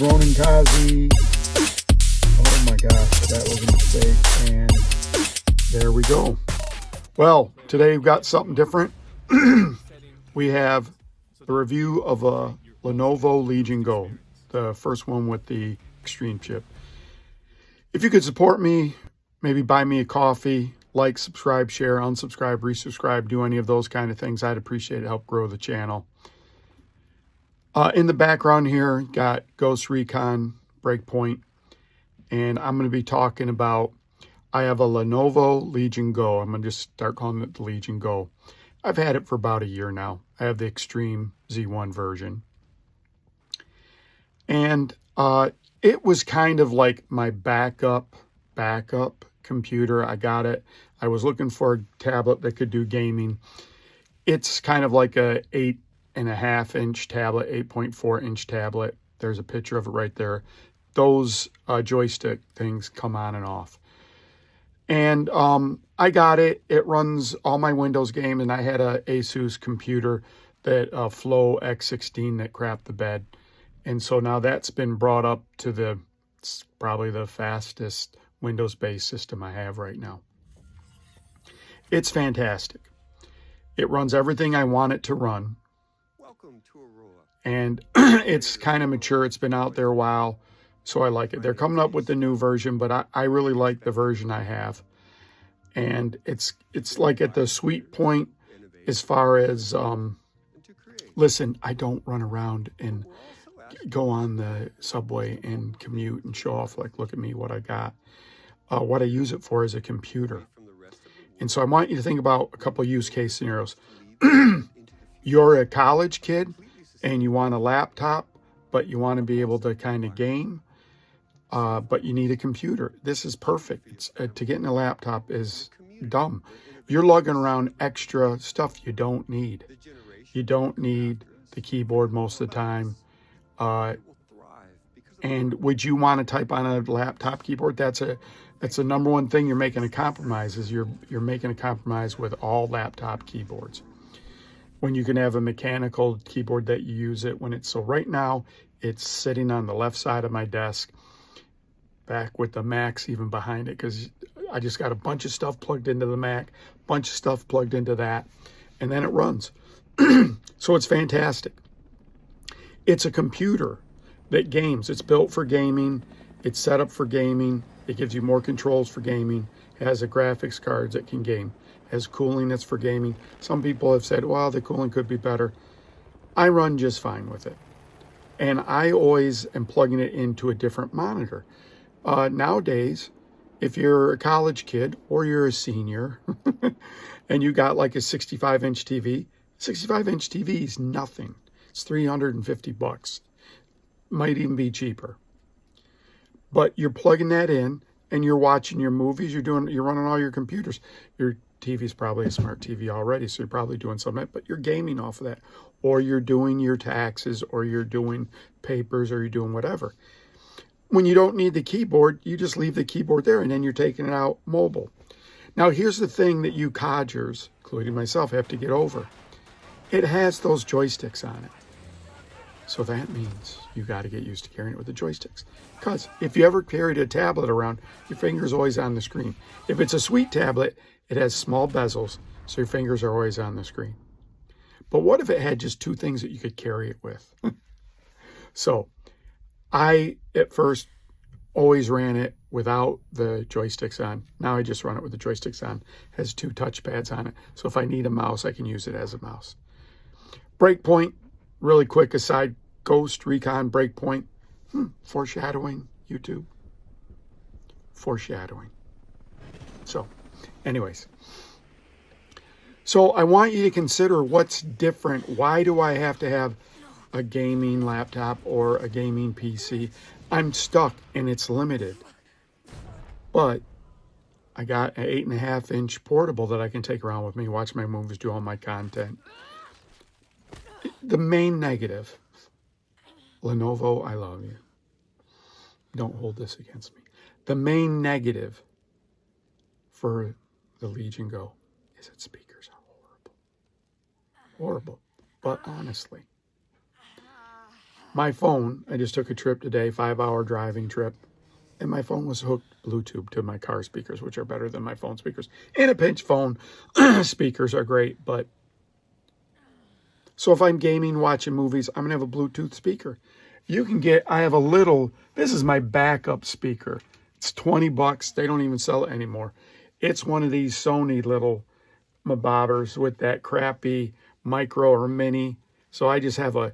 Ronin Kaze. Oh my gosh, that was a mistake. And there we go. Well, today we've got something different. We have the review of a Lenovo Legion Go, the first one with the Extreme chip. If you could support me, maybe buy me a coffee, like, subscribe, share, unsubscribe, resubscribe, do any of those kind of things, I'd appreciate it. Help grow the channel. In the background here, got Ghost Recon, Breakpoint, and I'm going to be talking about, I have a Lenovo Legion Go. I'm going to just start calling it the Legion Go. I've had it for about a year now. I have the Extreme Z1 version. And it was kind of like my backup computer. I got it. I was looking for a tablet that could do gaming. It's kind of like a 8.5-inch tablet, 8.4-inch tablet. There's a picture of it right there. Those joystick things come on and off. And I got it. It runs all my Windows games, and I had a Asus computer, that Flow X16 that crapped the bed. And so now that's been brought up to probably the fastest Windows-based system I have right now. It's fantastic. It runs everything I want it to run. And it's kind of mature. It's been out there a while, so I like it. They're coming up with the new version, but I really like the version I have. And it's like at the sweet point as far as, listen, I don't run around and go on the subway and commute and show off, like, look at me, what I got. What I use it for is a computer. And so I want you to think about a couple of use case scenarios. You're a college kid and you want a laptop, but you want to be able to kind of game, but you need a computer. This is perfect. To get in a laptop is dumb. You're lugging around extra stuff you don't need. You don't need the keyboard most of the time. And would you want to type on a laptop keyboard? That's the number one thing you're making a compromise, is you're making a compromise with all laptop keyboards, when you can have a mechanical keyboard that you use it when it's, so right now it's sitting on the left side of my desk, back with the Macs even behind it, because I just got a bunch of stuff plugged into the Mac, bunch of stuff plugged into that, and then it runs. So it's fantastic. It's a computer that games. It's built for gaming. It's set up for gaming. It gives you more controls for gaming. It has a graphics cards that can game. It has cooling that's for gaming. Some people have said, well, the cooling could be better. I run just fine with it. And I always am plugging it into a different monitor. Nowadays, if you're a college kid or you're a senior and you got like a 65-inch TV, 65-inch TV is nothing. It's $350. Might even be cheaper. But you're plugging that in and you're watching your movies, you're running all your computers. Your TV's probably a smart TV already, so you're probably doing some of that, but you're gaming off of that. Or you're doing your taxes, or you're doing papers, or you're doing whatever. When you don't need the keyboard, you just leave the keyboard there, and then you're taking it out mobile. Now, here's the thing that you codgers, including myself, have to get over. It has those joysticks on it. So that means you got to get used to carrying it with the joysticks. Because if you ever carried a tablet around, your finger's always on the screen. If it's a sweet tablet, it has small bezels, so your fingers are always on the screen. But what if it had just two things that you could carry it with? So I, at first, always ran it without the joysticks on. Now I just run it with the joysticks on. It has two touchpads on it. So if I need a mouse, I can use it as a mouse. Breakpoint, really quick aside, Ghost Recon Breakpoint. Foreshadowing, YouTube. Foreshadowing. So, anyways. So I want you to consider what's different. Why do I have to have a gaming laptop or a gaming PC? I'm stuck and it's limited. But I got an 8.5-inch portable that I can take around with me, watch my movies, do all my content. The main negative, Lenovo, I love you. Don't hold this against me. The main negative for the Legion Go is its speakers are horrible. Horrible. But honestly, My phone, I just took a trip today, 5-hour driving trip, and my phone was hooked Bluetooth to my car speakers, which are better than my phone speakers. And a pinch phone speakers are great, but so if I'm gaming, watching movies, I'm gonna have a Bluetooth speaker. You can get, I have a little, this is my backup speaker. It's 20 bucks. They don't even sell it anymore. It's one of these Sony little mabobbers with that crappy micro or mini. So I just have a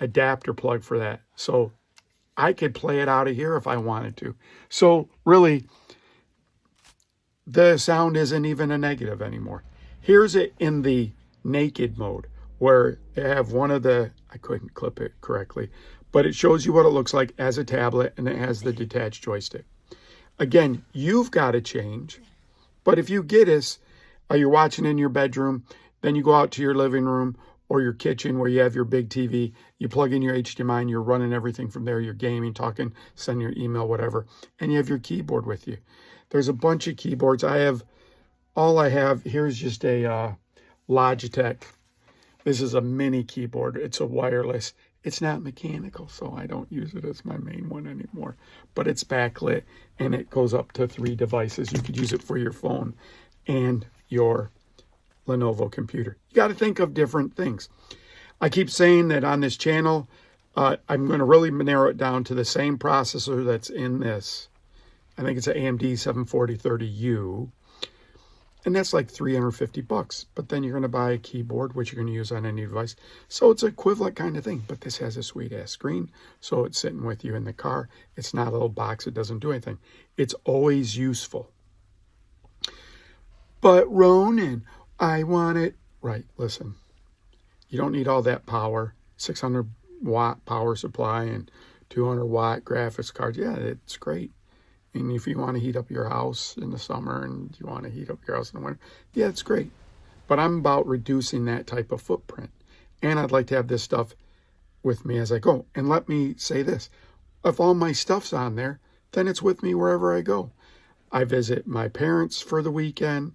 adapter plug for that. So I could play it out of here if I wanted to. So really, the sound isn't even a negative anymore. Here's it in the naked mode where they have one of the, I couldn't clip it correctly, but it shows you what it looks like as a tablet, and it has the detached joystick. Again, you've got to change, but if you get us, you're watching in your bedroom, then you go out to your living room or your kitchen where you have your big TV, you plug in your HDMI and you're running everything from there, you're gaming, talking, sending your email, whatever, and you have your keyboard with you. There's a bunch of keyboards. All I have, here's just a Logitech. This is a mini keyboard. It's a wireless. It's not mechanical, so I don't use it as my main one anymore. But it's backlit, and it goes up to 3 devices. You could use it for your phone and your Lenovo computer. You got to think of different things. I keep saying that on this channel, I'm going to really narrow it down to the same processor that's in this. I think it's an AMD 74030U. And that's like 350 bucks. But then you're going to buy a keyboard, which you're going to use on any device. So it's an equivalent kind of thing. But this has a sweet-ass screen. So it's sitting with you in the car. It's not a little box. It doesn't do anything. It's always useful. But Ronin, I want it. Right, listen. You don't need all that power. 600-watt power supply and 200-watt graphics cards. Yeah, it's great. And if you want to heat up your house in the summer and you want to heat up your house in the winter, yeah, it's great. But I'm about reducing that type of footprint. And I'd like to have this stuff with me as I go. And let me say this. If all my stuff's on there, then it's with me wherever I go. I visit my parents for the weekend.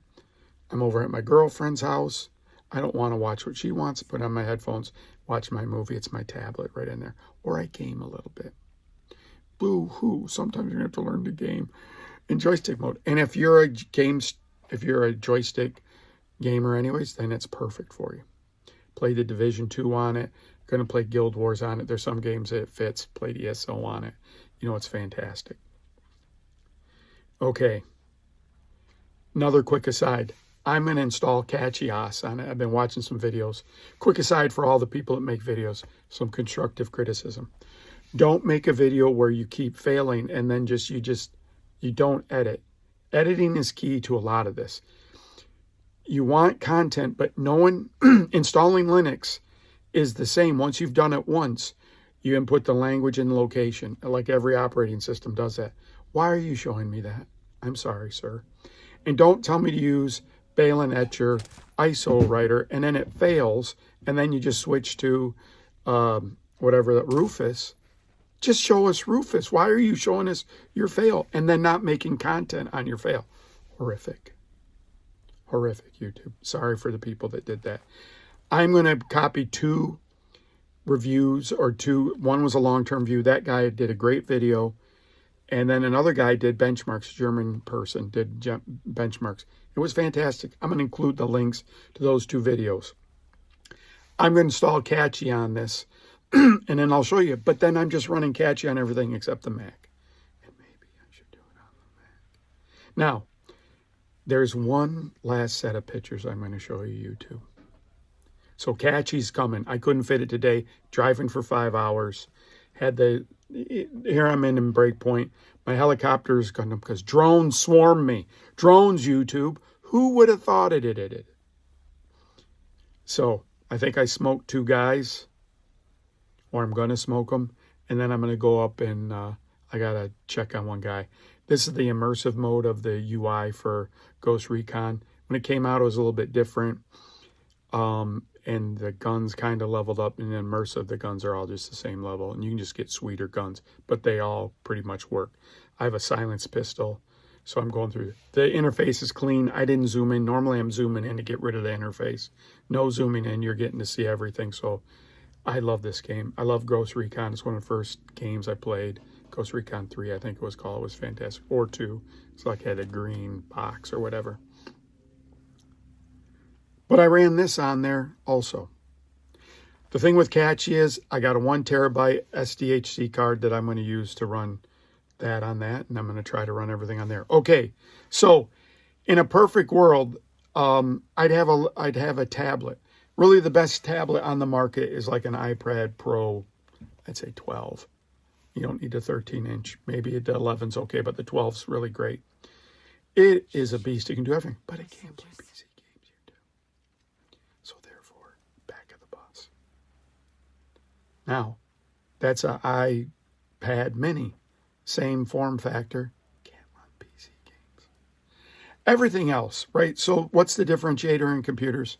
I'm over at my girlfriend's house. I don't want to watch what she wants. Put on my headphones, watch my movie. It's my tablet right in there. Or I game a little bit. Boo-hoo. Sometimes you're going to have to learn to game in joystick mode. And if you're a joystick gamer anyways, then it's perfect for you. Play the Division 2 on it. Going to play Guild Wars on it. There's some games that it fits. Play the ESO on it. You know, it's fantastic. Okay. Another quick aside. I'm going to install Catchyos on it. I've been watching some videos. Quick aside for all the people that make videos. Some constructive criticism. Don't make a video where you keep failing and then you don't edit. Editing is key to a lot of this. You want content, but installing Linux is the same. Once you've done it once, you input the language and the location, like every operating system does that. Why are you showing me that? I'm sorry, sir. And don't tell me to use Balin Etcher, ISO writer, and then it fails, and then you just switch to whatever that Rufus. Just show us Rufus. Why are you showing us your fail and then not making content on your fail? Horrific. Horrific, YouTube. Sorry for the people that did that. I'm going to copy 2 reviews or 2. One was a long-term view. That guy did a great video. And then another guy did benchmarks. German person did benchmarks. It was fantastic. I'm going to include the links to those 2 videos. I'm going to install Catchy on this. And then I'll show you. But then I'm just running Catchy on everything except the Mac. And maybe I should do it on the Mac. Now, there's one last set of pictures I'm going to show you too. So Catchy's coming. I couldn't fit it today. Driving for 5 hours. Here I'm in breakpoint. My helicopter's going to, because drones swarm me. Drones, YouTube. Who would have thought it did? So I think I smoked 2 guys. Or I'm going to smoke them, and then I'm going to go up and I got to check on one guy. This is the immersive mode of the UI for Ghost Recon. When it came out, it was a little bit different, and the guns kind of leveled up. In immersive, the guns are all just the same level, and you can just get sweeter guns, but they all pretty much work. I have a silenced pistol, so I'm going through. The interface is clean. I didn't zoom in. Normally, I'm zooming in to get rid of the interface. No zooming in. You're getting to see everything, so I love this game. I love Ghost Recon. It's one of the first games I played. Ghost Recon 3, I think it was called. It was fantastic. Or 2. It's like it had a green box or whatever. But I ran this on there also. The thing with Catchy is I got a 1 terabyte SDHC card that I'm going to use to run that on that. And I'm going to try to run everything on there. Okay, so in a perfect world, I'd have a tablet. Really, the best tablet on the market is like an iPad Pro, I'd say 12. You don't need a 13-inch. Maybe the 11's okay, but the 12's really great. It is a beast. It can do everything, but it can't play PC games here too. So therefore, back of the bus. Now, that's an iPad mini. Same form factor. Can't run PC games. Everything else, right? So what's the differentiator in computers?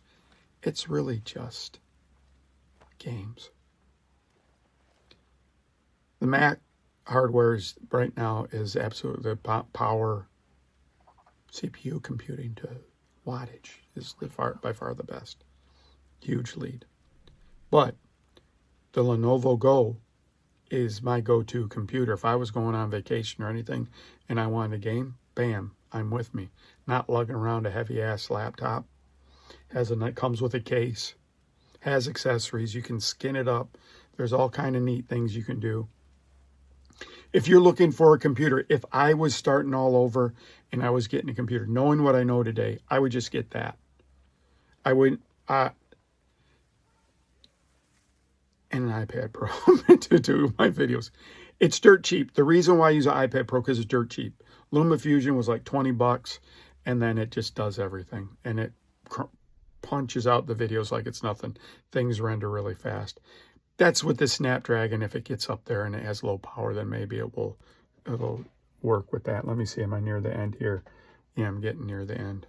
It's really just games. The Mac hardware is right now is absolutely the power CPU computing to wattage is by far the best. Huge lead. But the Lenovo Go is my go-to computer. If I was going on vacation or anything and I wanted a game, bam, I'm with me. Not lugging around a heavy-ass laptop. Comes with a case, has accessories. You can skin it up. There's all kind of neat things you can do. If you're looking for a computer, if I was starting all over and I was getting a computer, knowing what I know today, I would just get that. I would, and an iPad Pro to do my videos. It's dirt cheap. The reason why I use an iPad Pro because it's dirt cheap. LumaFusion was like $20, and then it just does everything, and it punches out the videos like it's nothing. Things render really fast. That's with the Snapdragon. If it gets up there and it has low power, then maybe it'll work with that. Let me see. Am I near the end here? Yeah, I'm getting near the end.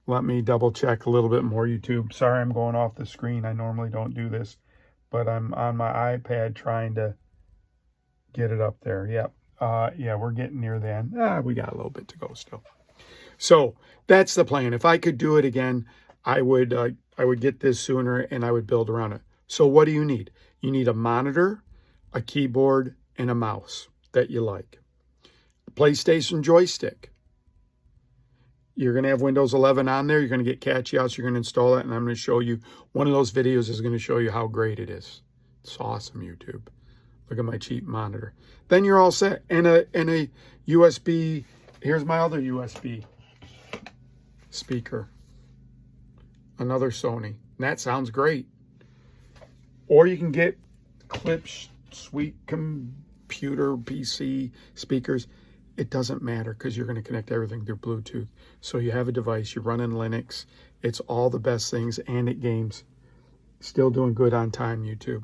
Let me double check a little bit more, YouTube. Sorry, I'm going off the screen. I normally don't do this, but I'm on my iPad trying to get it up there. Yep. Yeah, we're getting near the end. We got a little bit to go still. So that's the plan. If I could do it again, I would get this sooner and I would build around it. So what do you need? You need a monitor, a keyboard, and a mouse that you like. A PlayStation joystick. You're going to have Windows 11 on there. You're going to get Catchy out, so you're going to install it, and I'm going to show you. One of those videos is going to show you how great it is. It's awesome, YouTube. Look at my cheap monitor. Then you're all set. And a USB. Here's my other USB speaker. Another Sony. And that sounds great. Or you can get Klipsch sweet computer PC speakers. It doesn't matter because you're going to connect everything through Bluetooth. So you have a device, you run in Linux. It's all the best things, and it games. Still doing good on time, YouTube.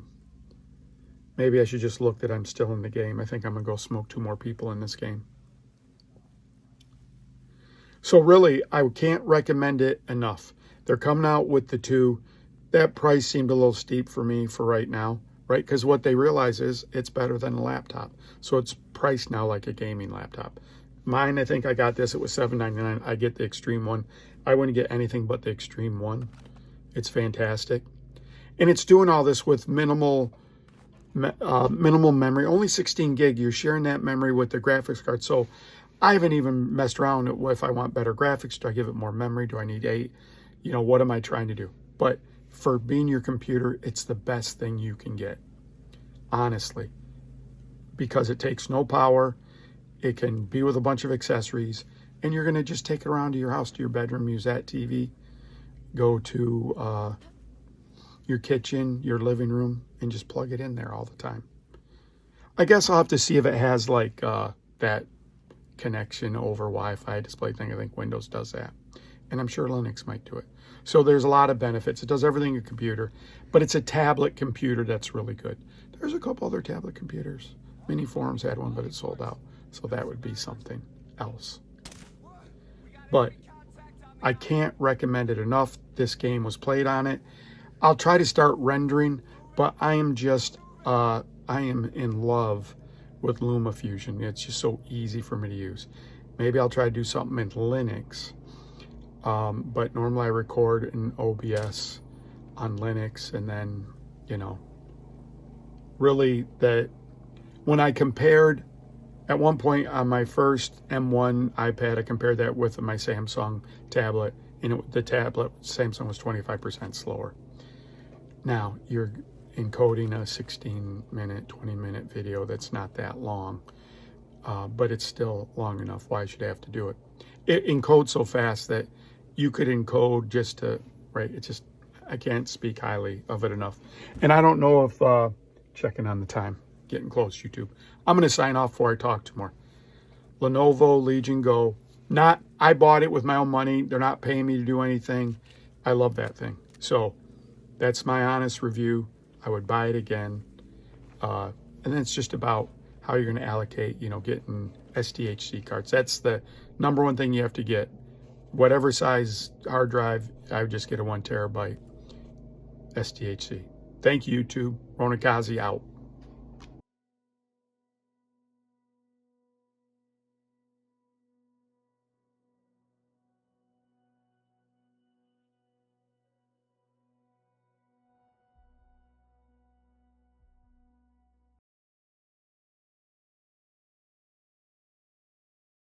Maybe I should just look that I'm still in the game. I think I'm going to go smoke 2 more people in this game. So really, I can't recommend it enough. They're coming out with the 2. That price seemed a little steep for me for right now, right? Because what they realize is it's better than a laptop. So it's priced now like a gaming laptop. Mine, I think I got this. It was $7.99. I get the Extreme one. I wouldn't get anything but the Extreme one. It's fantastic. And it's doing all this with minimal memory. Only 16 gig. You're sharing that memory with the graphics card. So I haven't even messed around with if I want better graphics. Do I give it more memory? Do I need 8? You know, what am I trying to do? But for being your computer, it's the best thing you can get, honestly, because it takes no power. It can be with a bunch of accessories, and you're going to just take it around to your house, to your bedroom, use that TV, go to your kitchen, your living room, and just plug it in there all the time. I guess I'll have to see if it has like that connection over Wi-Fi display thing. I think Windows does that, and I'm sure Linux might do it. So there's a lot of benefits. It does everything in your computer, but it's a tablet computer that's really good. There's a couple other tablet computers. Mini Forums had one, but it sold out. So that would be something else. But I can't recommend it enough. This game was played on it. I'll try to start rendering, but I am in love with LumaFusion. It's just so easy for me to use. Maybe I'll try to do something in Linux. But normally I record in OBS on Linux, and then, you know, really that when I compared, at one point on my first M1 iPad, I compared that with my Samsung tablet, and the tablet, Samsung, was 25% slower. Now, you're encoding a 16-minute, 20-minute video that's not that long, but it's still long enough. Why should I have to do it? It encodes so fast that you could encode just to, right, it's just, I can't speak highly of it enough. And I don't know if, checking on the time, getting close, YouTube. I'm going to sign off before I talk to more. Lenovo Legion Go. I bought it with my own money. They're not paying me to do anything. I love that thing. So that's my honest review. I would buy it again. And then it's just about how you're going to allocate, getting SDHC cards. That's the number one thing you have to get. Whatever size hard drive, I would just get a 1 terabyte SDHC. Thank you, YouTube. Ronin Kaze out.